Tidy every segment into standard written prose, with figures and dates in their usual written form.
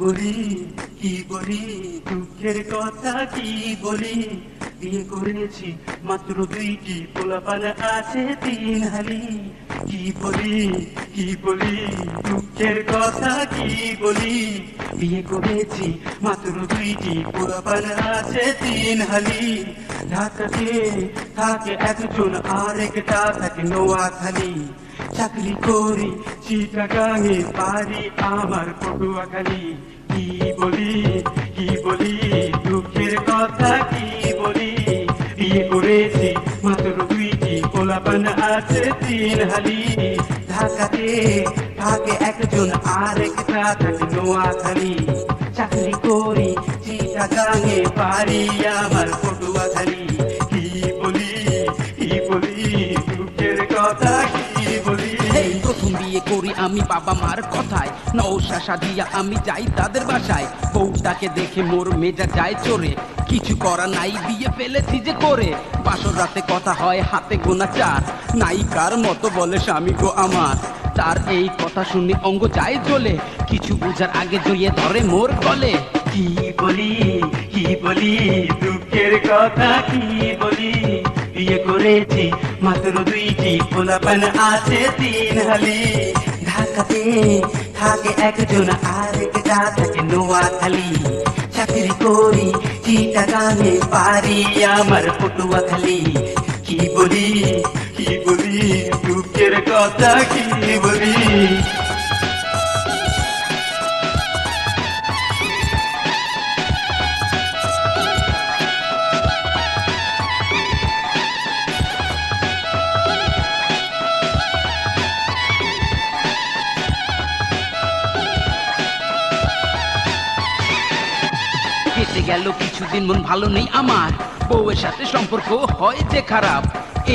বলি কি বলি দুঃখের কথা কি বলি, বিয়ে করেছি মাত্র দুইটি, পোলাপান আছে তিন হালি। কি বলি দুঃখের কথা কি বলি, বিয়ে করেছি মাত্র দুইটি, পোলাপান আছে তিন হালি। ঢাকাতে থাকে একজন আর একটা থাকে নোয়াখালী, চাকরি করি চিটাগাঙে, বাড়ি আমার পটুয়াখালী। কি বলি দুঃখের কথা কি বলি, বিয়ে করেছি মাত্র দুইটি, পোলাপান আছে তিন হালি। ঢাকাতে থাকে একজন আর একটা থাকে নোয়াখালী, চাকরি করি চিটাগাঙে, বাড়ি আমার পটুয়াখালী। কি বলি দুঃখের কথা কি বলি। প্রথম বিয়ে করি আমি বাবা মার কথায়, নৌশা সাজিয়া আমি যাই তাদের বাসায়। বউটাকে দেখে মোর মেজা যায় চড়ে, কিছু করা নাই বিয়ে ফেলেছি যে করে। বাসর রাতে কথা হয় হাতে গোনা চার, নায়িকার মতো বলে স্বামী গো আমার। তার এই কথা শুনে অঙ্গ যায় জ্বলে, কিছু বোঝার আগে জড়িয়ে ধরে মোর গলে। কি বলি দুঃখের কথা কি বলি, বিয়ে করেছি মাত্র দুইটি, পোলাপান আছে তিন হালি। ঢাকাতে থাকে একজন আর একটা থাকে নোয়াখালী, চাকরি করি চিটাগাঙে, বাড়ি আমার পটুয়াখালী। কি বলি দুঃখের কথা কি বলি। কেটে গেল কিছুদিন, মন ভালো নেই আমার, বউয়ের সাথে সম্পর্ক হয় যে খারাপ।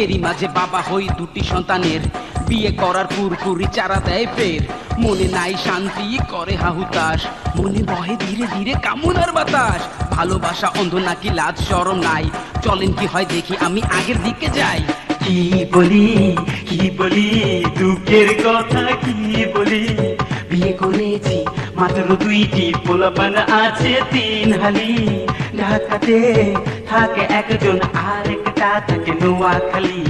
এরই মাঝে বাবা হই দুটি সন্তানের, বিয়ে করার পুরপুরি চারা দেয় ফের। মনে নাই শান্তি করে হাহুতাস, মনে বহে ধীরে ধীরে কামনার বাতাস। ভালোবাসা অন্ধ নাকি লাজ শরম নাই, চলেন কি হয় দেখি আমি আগের দিকে যাই। কি বলি দুঃখের কথা কি বলি, বিয়ে করেছি মাত্র দুইটি, পোলাপান আছে তিন হালি। ঢাকাতে থাকে একজন আর একটা থাকে নোয়াখালী,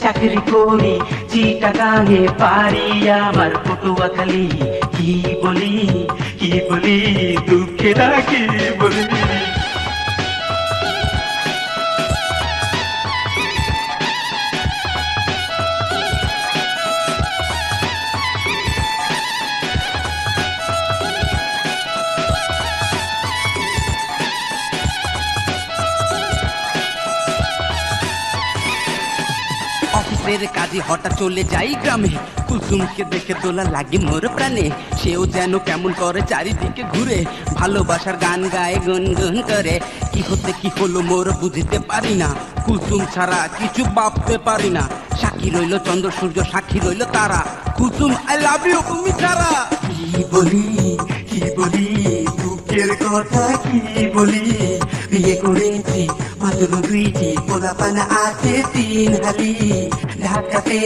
চাকরি করি চিটাগাঙে, বাড়ি আমার পটুয়াখালী। কি বলি দুঃখের কি বলি। অফিসের কাজে হঠাৎ চলে যাই গ্রামে, কুলসুমকে দেখে দোলা লাগে মোর প্রাণে। সেও যেন কেমন করে চারিদিকে ঘুরে, ভালোবাসার গান গায়ে গুনগুন করে। কি হতে কি হলো মোর বুঝতে পারি না, কুলসুম ছাড়া কিছু ভাবতে পারি না। সাক্ষী রইল চন্দ্র সূর্য, সাক্ষী রইল তারা, কুলসুম আই লাভ ইউ তুমি ছাড়া। কি বলি দুঃখের কথা কি বলি, বিয়ে করেছি মাত্র দুইটি, পোলাপান আছে তিন হালি। ঢাকাতে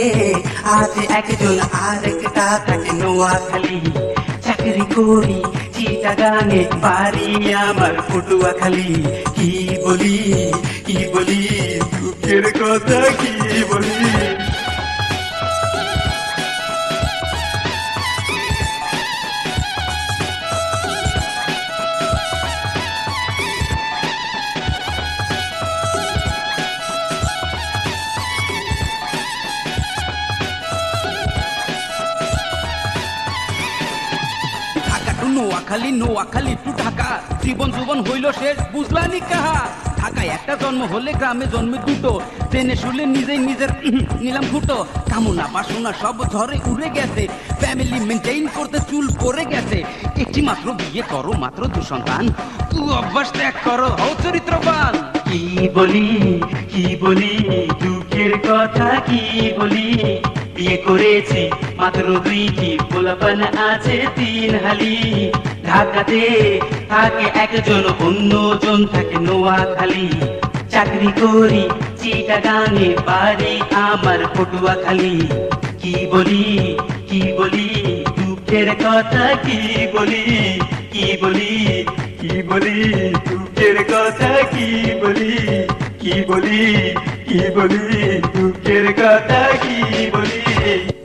আছে একজন আর একটা থাকে নোয়াখালী, চাকরি করি চিটাগাঙে, বাড়ি আমার পটুয়াখালী। কি বলি দুঃখের কথা কি বলি। নোয়াখালী টু ঢাকা, জীবন হইল শেষ বুঝলানি কাহা। ঢাকায় একটা জন্ম হলে গ্রামে জন্মে দুটো, জেনে শুনে নিজেই নিজের নিলাম ফুটো। কামনা বাসনা সব ঝরে উড়ে গেছে, ফ্যামিলি মেনটেইন করতে চুল পড়ে গেছে। একটি মাত্র বিয়ে করো মাত্র দু সন্তান, অভ্যাস ত্যাগ করো হও চরিত্রবান। কি বলি দুঃখের কথা কি বলি, বিয়ে করেছি মাত্র দুইটি, পোলাপান আছে তিন হালি। ঢাকাতে থাকে একজন, অন্যজন থাকে নোয়াখালী, চাকরি করি চিটাগাঙে, বাড়ি আমার পটুয়াখালী। কি বলি দুঃখের কথা কি বলি, কি বলি কি বলি দুঃখের কথা কি বলি কি বলি কি বলি দুঃখের কথা কি বলি